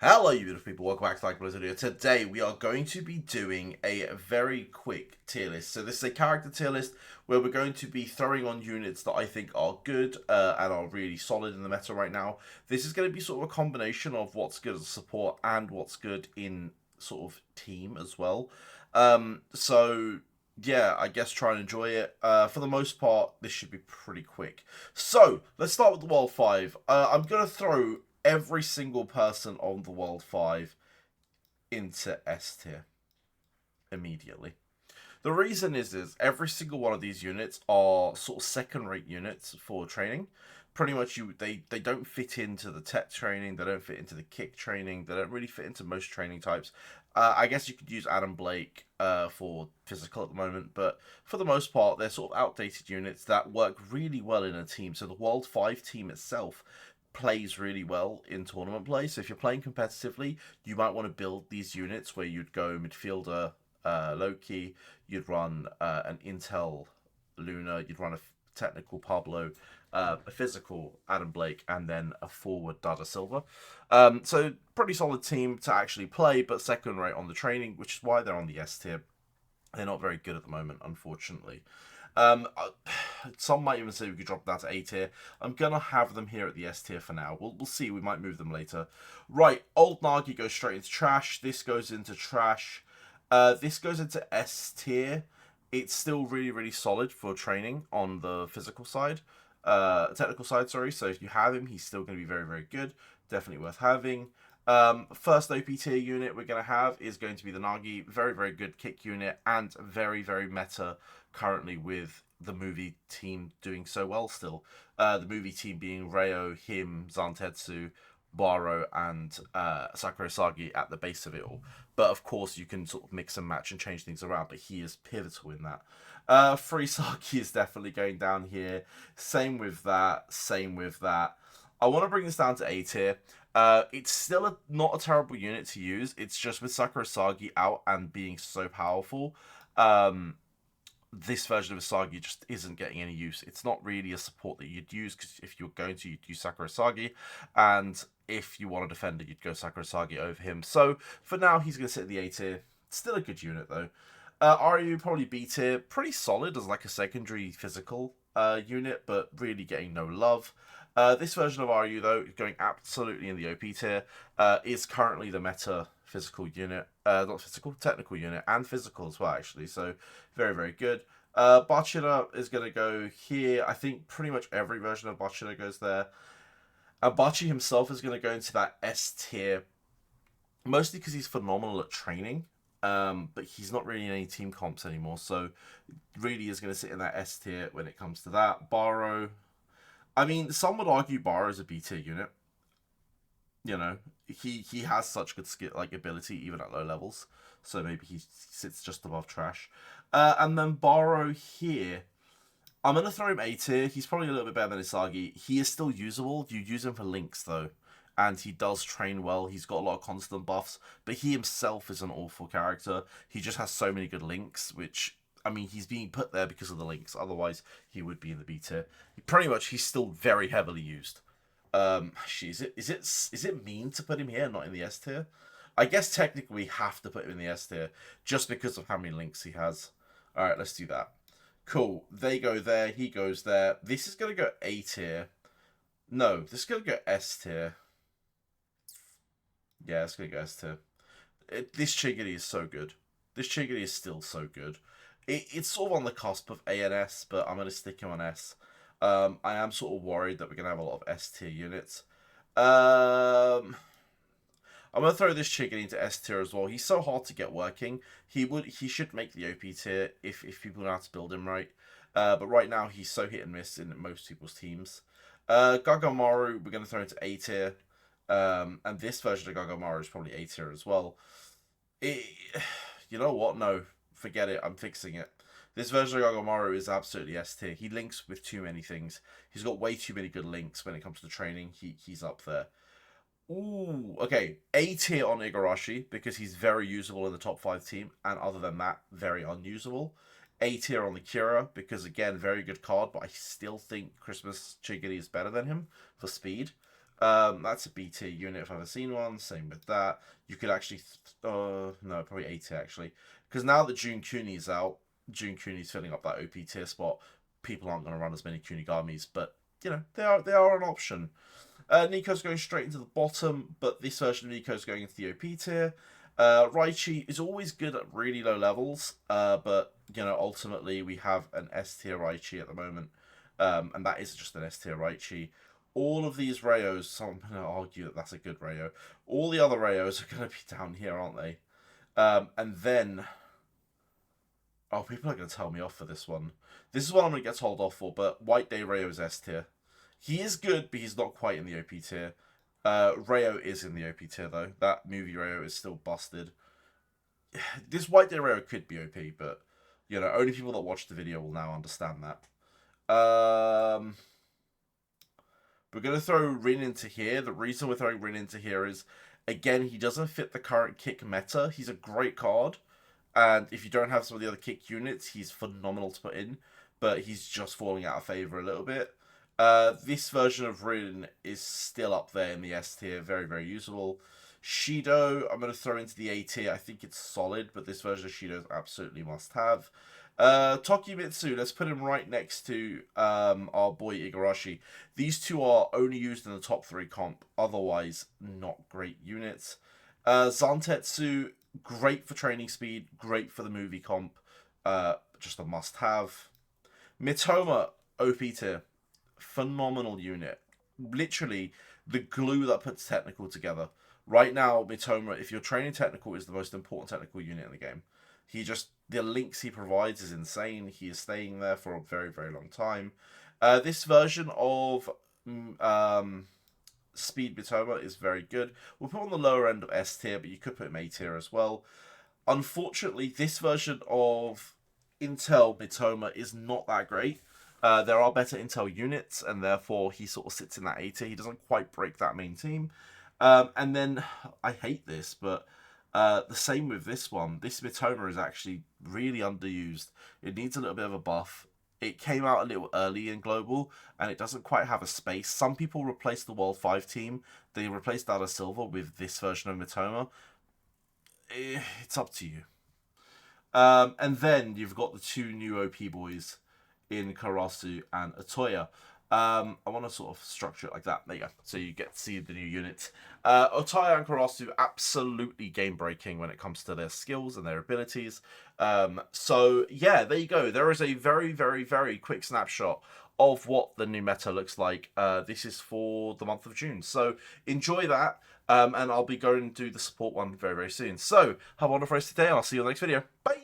Hello, you beautiful people. Welcome back to Like Video. Today, we are going to be doing a very quick tier list. So this is a character tier list where we're going to be throwing on units that I think are good and are really solid in the meta right now. This is going to be sort of a combination of what's good as a support and what's good in sort of team as well. Yeah, I guess try and enjoy it. For the most part, this should be pretty quick. So, let's start with the World 5. I'm going to throw every single person on the World 5 into S tier immediately. The reason is every single one of these units are sort of second-rate units for training. Pretty much, they don't fit into the tech training, they don't fit into the kick training, they don't really fit into most training types. I guess you could use Adam Blake for physical at the moment, but for the most part, they're sort of outdated units that work really well in a team. So the World 5 team itself plays really well in tournament play. So if you're playing competitively, you might want to build these units where you'd go midfielder Loki, you'd run an Intel Luna, you'd run a technical Pablo, a physical Adam Blake, and then a forward Dada Silva. So pretty solid team to actually play, but second rate on the training, which is why they're on the S tier. They're not very good at the moment, unfortunately. Some might even say we could drop that to A tier. I'm gonna have them here at the S tier for now. We'll see. We might move them later. Right, old Nagi goes straight into trash. This goes into trash. This goes into S tier. It's still really solid for training on the physical side, technical side. Sorry. So if you have him, he's still gonna be very good. Definitely worth having. First OP tier unit we're going to have is going to be the Nagi. Very good kick unit and very meta currently with the movie team doing so well still. The movie team being Reo, him, Zantetsu, Baro, and Sakurasagi at the base of it all. But of course you can sort of mix and match and change things around, but he is pivotal in that. Free Saki is definitely going down here. Same with that. I want to bring this down to A tier. It's still not a terrible unit to use. It's just with Sakurasagi out and being so powerful, this version of Asagi just isn't getting any use. It's not really a support that you'd use, because if you're going to, you'd use Sakurasagi, and if you want a defender, you'd go Sakurasagi over him. So for now, he's going to sit in the A tier. Still a good unit though. Ryu probably B tier. Pretty solid as like a secondary physical unit, but really getting no love. This version of Ryu, though, going absolutely in the OP tier, is currently the meta physical unit. Not physical, technical unit, and physical as well, actually. So, very good. Bachira is going to go here. I think pretty much every version of Bachira goes there. Bachi himself is going to go into that S tier, mostly because he's phenomenal at training. But he's not really in any team comps anymore, so really is going to sit in that S tier when it comes to that. Baro, I mean, some would argue Baro is a B tier unit. You know, he has such good skill, like ability, even at low levels. So maybe he sits just above trash. And then Baro here, I'm gonna throw him A tier. He's probably a little bit better than Isagi. He is still usable. You use him for links though, and he does train well. He's got a lot of constant buffs, but he himself is an awful character. He just has so many good links, which, I mean, he's being put there because of the links. Otherwise, he would be in the B tier. Pretty much, he's still very heavily used. Is it mean to put him here, not in the S tier? I guess technically we have to put him in the S tier just because of how many links he has. All right, let's do that. Cool. They go there. He goes there. This is gonna go A tier. No, this is gonna go S tier. Yeah, it's gonna go S tier. This Chigiri is so good. This Chigiri is still so good. It's sort of on the cusp of A and S, but I'm going to stick him on S. I am sort of worried that we're going to have a lot of S tier units. I'm going to throw this Chigiri into S tier as well. He's so hard to get working. He should make the OP tier if people know how to build him right. But right now he's so hit and miss in most people's teams. Gagamaru, we're going to throw into A tier. And this version of Gagamaru is probably A tier as well. You know what? No. Forget it. I'm fixing it. This version of Gagamaru is absolutely S tier. He links with too many things. He's got way too many good links when it comes to training. He's up there. Ooh, okay. A tier on Igarashi because he's very usable in the top 5 team, and other than that, very unusable. A tier on the Kira because, again, very good card, but I still think Christmas Chigiri is better than him for speed. That's a BT unit if I've ever seen one. Same with that. You could actually, no, probably A tier actually, because now that Jun Kuni's out, Jun Kuni's filling up that OP tier spot. People aren't going to run as many Kunigamis, but you know they are an option. Nico's going straight into the bottom, but this version of Nico's going into the OP tier. Raichi is always good at really low levels, but you know ultimately we have an S tier Raichi at the moment, and that is just an S tier Raichi. All of these Rayos, so I'm going to argue that that's a good Rayo. All the other Rayos are going to be down here, aren't they? And then, oh, people are going to tell me off for this one. This is what I'm going to get told off for, but White Day Rayo is S tier. He is good, but he's not quite in the OP tier. Rayo is in the OP tier, though. That movie Rayo is still busted. This White Day Rayo could be OP, but, you know, only people that watch the video will now understand that. We're going to throw Rin into here. The reason we're throwing Rin into here is, again, he doesn't fit the current kick meta. He's a great card. And if you don't have some of the other kick units, he's phenomenal to put in. But he's just falling out of favour a little bit. This version of Rin is still up there in the S tier. Very, very usable. Shido, I'm going to throw into the A tier. I think it's solid, but this version of Shido is absolutely must have. Tokimitsu, let's put him right next to our boy Igarashi. These two are only used in the top 3 comp, otherwise not great units. Zantetsu, great for training speed, great for the movie comp, just a must-have. Mitoma, OP tier, phenomenal unit. Literally the glue that puts technical together. Right now, Mitoma, if you're training technical, is the most important technical unit in the game. The links he provides is insane. He is staying there for a very, very long time. This version of Speed Mitoma is very good. We'll put on the lower end of S tier, but you could put him A tier as well. Unfortunately, this version of Intel Mitoma is not that great. There are better Intel units, and therefore he sort of sits in that A tier. He doesn't quite break that main team. And then, I hate this, but the same with this one. This Mitoma is actually really underused. It needs a little bit of a buff. It came out a little early in Global, and it doesn't quite have a space. Some people replaced the World 5 team. They replaced Data Silver with this version of Mitoma. It's up to you. And then you've got the 2 new OP boys in Karasu and Otoya. I want to sort of structure it like that. There you go. So you get to see the new units. Otoya and Karasu, absolutely game-breaking when it comes to their skills and their abilities. So, yeah, there you go. There is a very, very, very quick snapshot of what the new meta looks like. This is for the month of June. So, enjoy that. And I'll be going to do the support one very, very soon. So, have a wonderful rest of the day. I'll see you in the next video. Bye!